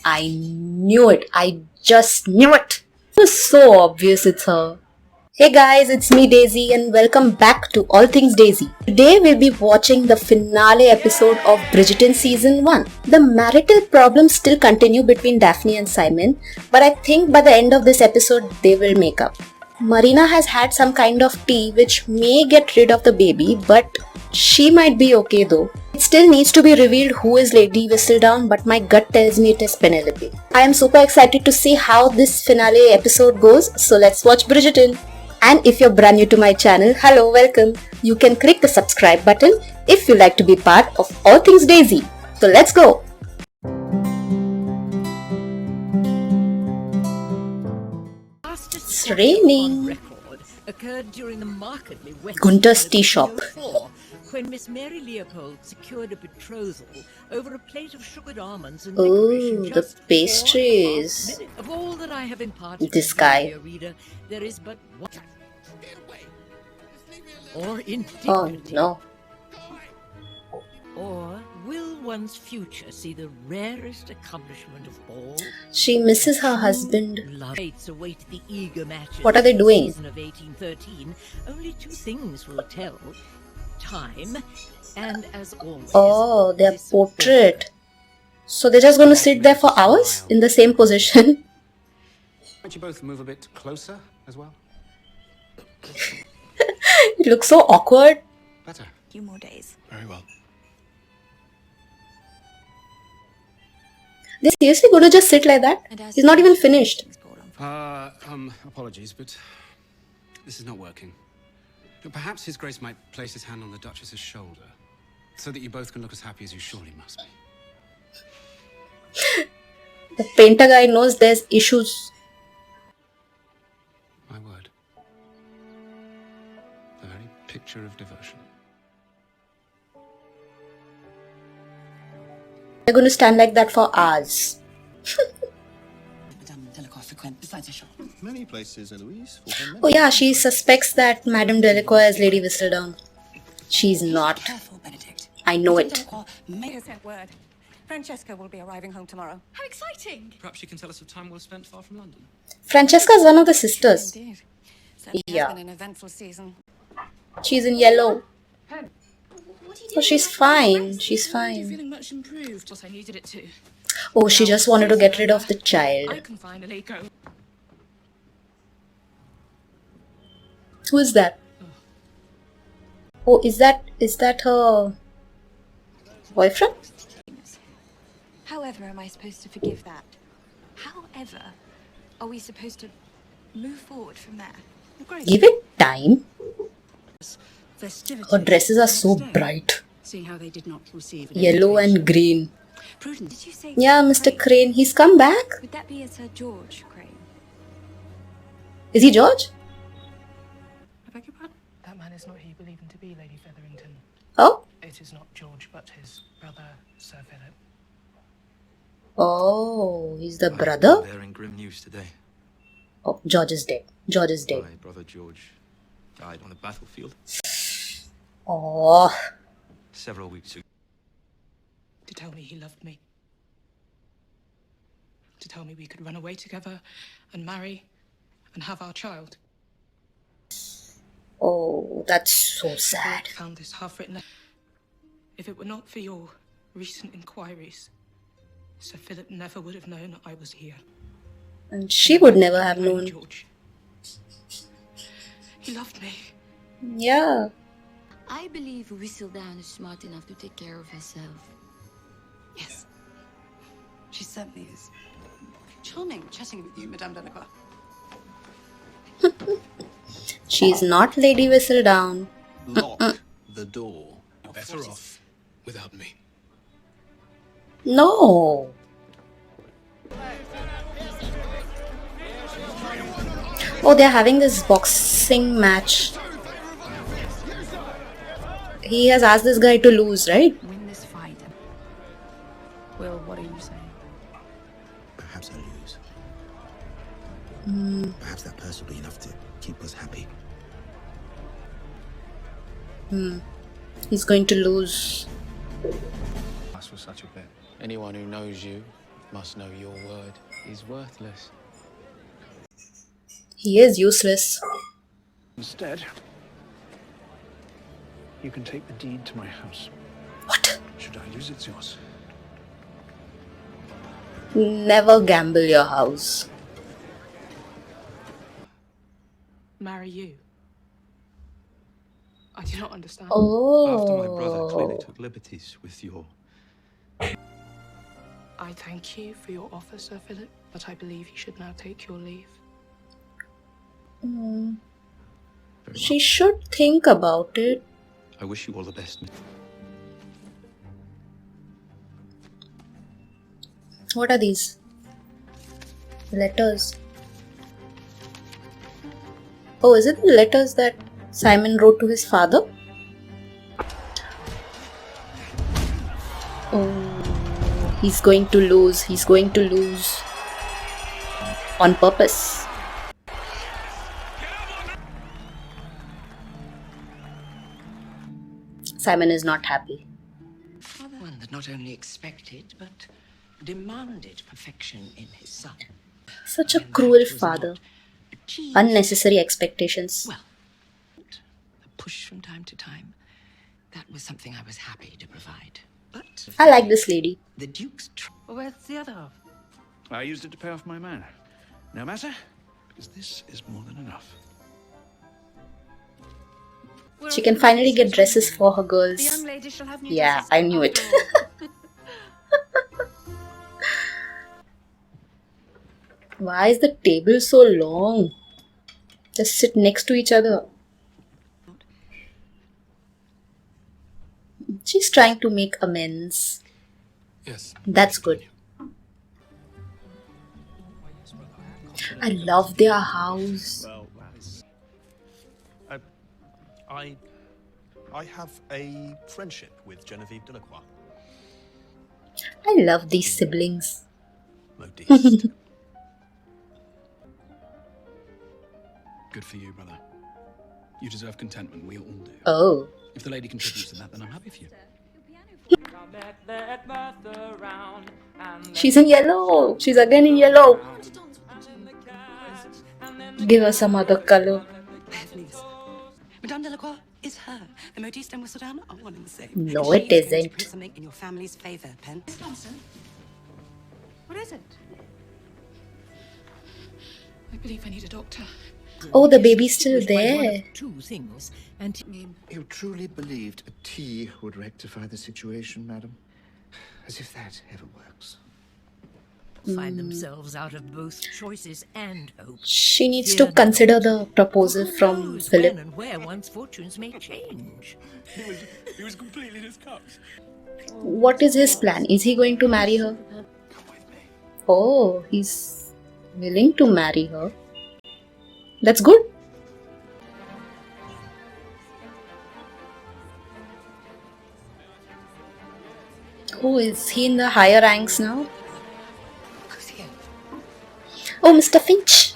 I knew it. I just knew it. It was so obvious it's her. Hey guys, it's me Daisy and welcome back to All Things Daisy. Today we'll be watching the finale episode of Bridgerton Season 1. The marital problems still continue between Daphne and Simon, but I think by the end of this episode they will make up. Marina has had some kind of tea which may get rid of the baby, but she might be okay though. It still needs to be revealed who is Lady Whistledown, but my gut tells me it is Penelope. I am super excited to see how this finale episode goes, so let's watch Bridgerton. And if you're brand new to my channel, hello, welcome. You can click the subscribe button if you like to be part of All Things Daisy. So let's go! It's raining. Occurred during the markedly wet Gunter's tea shop. When Miss Mary Leopold secured a betrothal over a plate of sugared almonds and Oh, the pastries. Of all that I have imparted This to guy. you, reader, there is but one. Or indignity. Oh no. Or will one's future see the rarest accomplishment of all? She misses her husband. Fates await the eager matches. What are they doing? Season of 1813. Only two things will tell: time, and as always. Oh, their portrait. So they're just going to sit there for hours in the same position. Won't you both move a bit closer as well? It looks so awkward. Better. Few more days. Very well. They're seriously going to just sit like that? He's not even finished. Apologies, but this is not working. Perhaps His Grace might place his hand on the Duchess's shoulder, so that you both can look as happy as you surely must be. The painter guy knows there's issues. My word. The very picture of devotion. They're going to stand like that for hours. Madame Delacroix frequent besides the shop. Many places, Eloise. Oh yeah, she suspects that Madame Delacroix is Lady Whistledown. She's not. Careful, Benedict. I know it. Delacroix may have sent word. Francesca will be arriving home tomorrow. How exciting! Perhaps you can tell us of time well spent far from London. Francesca is one of the sisters. Indeed. Certainly Yeah. has been an eventful season. She's in yellow. What are you Oh, doing? she's fine. She's You're fine. feeling much improved. What I needed it to. Oh, she just wanted to get rid of the I child. can finally go. Who is that? Oh, is that her boyfriend? However am I supposed to forgive that? However are we supposed to move forward from there? Great. Give it time. Festivity. Her dresses are so Next day, bright. Seeing how they did not receive an Yellow invitation. and green. Prudent. Did you say Yeah, Mr. Crane. He's come back. Would that be a Sir George Crane? Is he George? I beg your pardon? That man is not who you believe him to be, Lady Featherington. Oh? It is not George, but his brother, Sir Philip. Oh, he's the brother? Bearing grim news today. Oh, George is dead. George is dead. My brother George died on the battlefield Oh, several weeks ago. To tell me he loved me. To tell me we could run away together and marry and have our child. oh, that's so sad. I found this half-written letter. If it were not for your recent inquiries, Sir Philip never would have known I was here. And she would never have known. George. He loved me. Yeah. I believe Whistledown is smart enough to take care of herself. Yes. She certainly is. Charming chatting with you, Madame Delacroix. She's not Lady Whistledown. Lock the door. Better off without me. No. Oh, they're having this boxing match. He has asked this guy to lose, right? Win this fight. Will, what are you saying? Perhaps I lose. Perhaps that purse will be enough to keep us happy. He's going to lose. Ask for such a bet. Anyone who knows you must know your word is worthless. He is useless. Instead, you can take the deed to my house. What? Should I lose, it's yours. Never gamble your house. Marry you. I do not understand. After my brother clearly Oh. took liberties with your... I thank you for your offer, Sir Philip, but I believe you should now take your leave. Hmm. Very She should think about it. well. I wish you all the best. What are these? Letters. Oh, is it the letters that Simon wrote to his father? Oh, he's going to lose. He's going to lose. On purpose. Simon is not happy. One that not only expected, but demanded perfection in his son. Such a When that cruel was father. not achieved, Unnecessary expectations. well, a push from time to time. That was something I was happy to provide. But I like this lady. the Duke's well, where's the other half? I used it to pay off my man. No matter, because this is more than enough. She can finally get dresses for her The girls. young lady shall have new Yeah, dresses I knew it. after all. Why is the table so long? Just sit next to each other. She's trying to make amends. Yes. That's good. I love their house. Well, that's... I have a friendship with Genevieve Delacroix. I love these siblings. Modiste. Good for you, brother. You deserve contentment. We all do. Oh. If the lady contributes to that, then I'm happy for you. She's in yellow. She's again in yellow. Give her some other color. Heavens. Madame Delacroix is her. The modiste and Whistledown are one and the same. No, She's it going to isn't. prove something in your family's favour, Pen. Johnson? What is it? I believe I need a doctor. Oh, the baby's still Distinguished by one of there. two things, and You truly believed a tea would rectify the situation, madam? As if that ever works. find themselves out of both choices and hope. She needs to consider the proposal Who from knows Philip. when and where one's fortunes may change. He was completely in his cups. What is his plan? Is he going to marry her? Come with me. Oh, he's willing to marry her. That's good. Oh, is he in the higher ranks now? Who's here? Oh, Mr. Finch.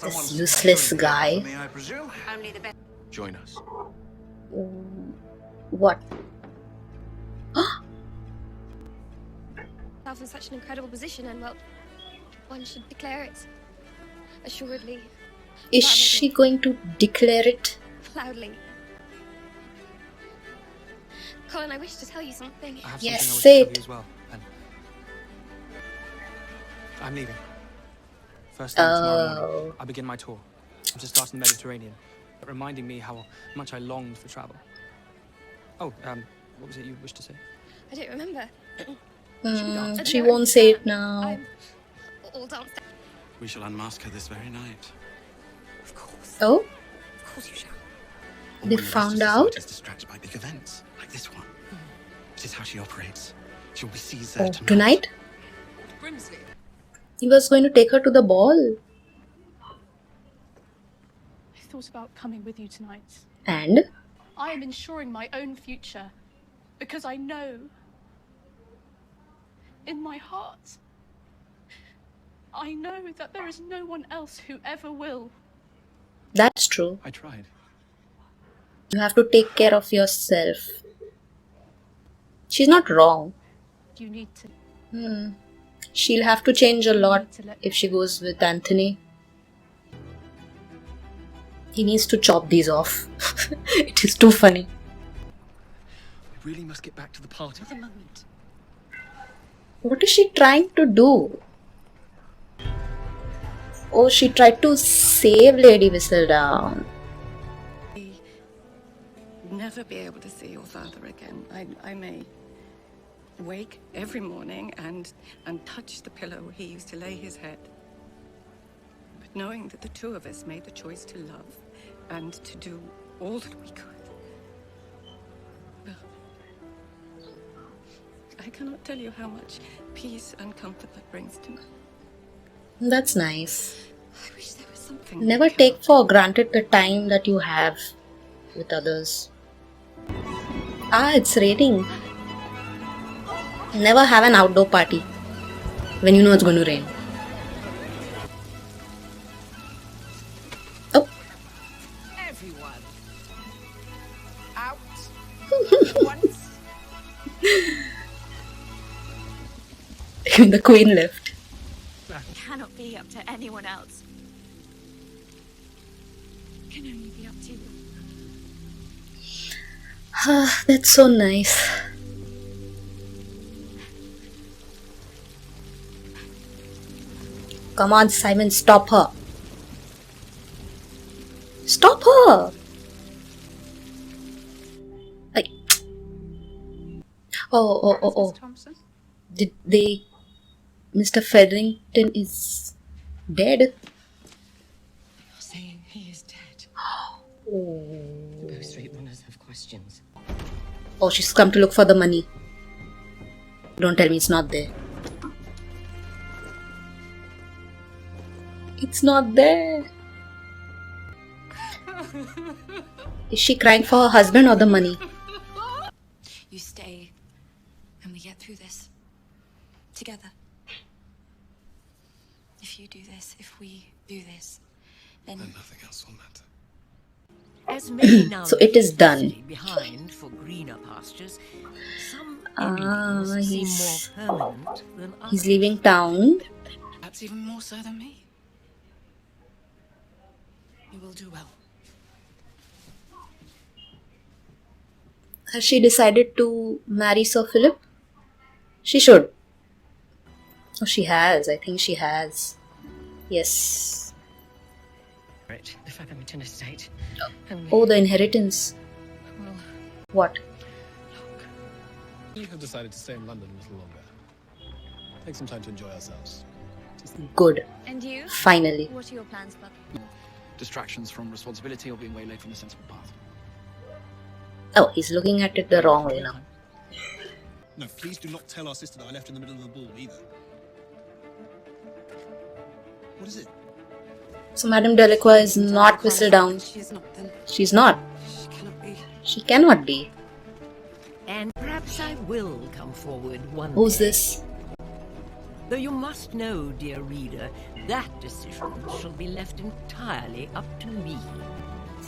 This useless guy. May I presume? Only the best. Join us. What? In such an incredible position, and well, one should declare it. Assuredly, Is she going to declare it? loudly. Colin, I wish to tell you something. I have Yes, something say I wish it. to tell you as well, Pen. I'm leaving. First thing tomorrow morning, Oh. I begin my tour. I'm to start in the Mediterranean, reminding me how much I longed for travel. Oh, what was it you wished to say? I don't remember. She won't say it now. I'm all danced out. We shall unmask her this very night. Of course. Oh, Of course you shall. All They when the rest found of out? society is distracted by big events, like this one. It is how she operates. She'll be seized there oh, tonight? Grimsby. He was going to take her to the ball. I thought about coming with you tonight. And? I am ensuring my own future because I know in my heart, I know that there is no one else who ever will. That's true. I tried. You have to take care of yourself. She's not wrong. You need to. She'll have to change a lot if she goes with Anthony. He needs to chop these off. It is too funny. We really must get back to the party. For the moment. What is she trying to do? Oh, she tried to save Lady Whistledown. Never be able to see your father again. I may wake every morning and touch the pillow where he used to lay his head. But knowing that the two of us made the choice to love and to do all that we could, well, I cannot tell you how much peace and comfort that brings to me. That's nice. I wish there was something. Never take for granted the time that you have with others. Ah, it's raining. Never have an outdoor party when you know it's going to rain. Oh. Everyone. Out. Once. Even the queen left. Cannot be up to anyone else. Can only be up to you. Ah, that's so nice. Come on, Simon, stop her. Stop her. Oh. Thompson? Did they... Mr. Featherington is dead? You're saying he is dead. Oh. The Bow Street runners have questions. Oh, she's come to look for the money. Don't tell me it's not there. It's not there. Is she crying for her husband or the money? You stay, and we get through this together. If you do this, if we do this, then nothing else will matter. As many now So it is done. stay behind for greener pastures, some Ah, endings seem more permanent than others. He's leaving town. Perhaps even more so than me. You will do well. Has she decided to marry Sir Philip? She should. Oh, she has. I think she has. Yes. The Featherton estate. Oh, the inheritance. Well, What? We have decided to stay in London a little longer. Take some time to enjoy ourselves. Good. And you? Finally. What are your plans, Bub? Distractions from responsibility or being waylaid from a sensible path. Oh, he's looking at it the wrong way now. No, please do not tell our sister that I left in the middle of the ball either. What is it? So Madame Delacroix is not Whistledown. she's not then. She's not. She cannot be. She cannot be. And perhaps I will come forward one Who's day. this? Though you must know, dear reader, that decision shall be left entirely up to me.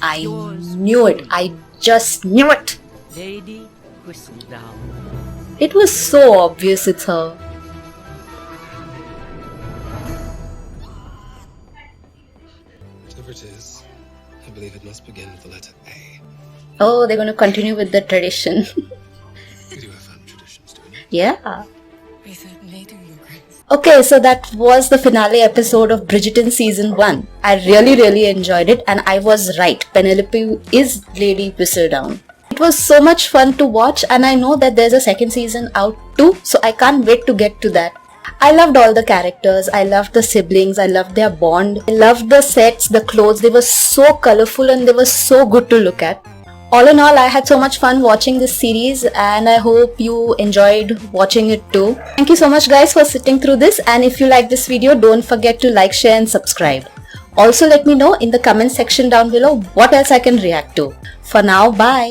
I Yours knew it. I just knew it. Lady Whistledown. It was so obvious it's her. Whatever it is, I believe it must begin with the letter A. Oh, they're going to continue with the tradition. We do have family traditions, don't we? Yeah. We certainly do, Your Grace. Okay, so that was the finale episode of Bridgerton season 1. I really enjoyed it, and I was right. Penelope is Lady Whistledown. It was so much fun to watch, and I know that there's a second season out too, so I can't wait to get to that. I loved all the characters, I loved the siblings, I loved their bond, I loved the sets, the clothes, they were so colorful and they were so good to look at. All in all, I had so much fun watching this series and I hope you enjoyed watching it too. Thank you so much guys for sitting through this, and if you like this video, don't forget to like, share and subscribe. Also let me know in the comment section down below what else I can react to. For now, bye.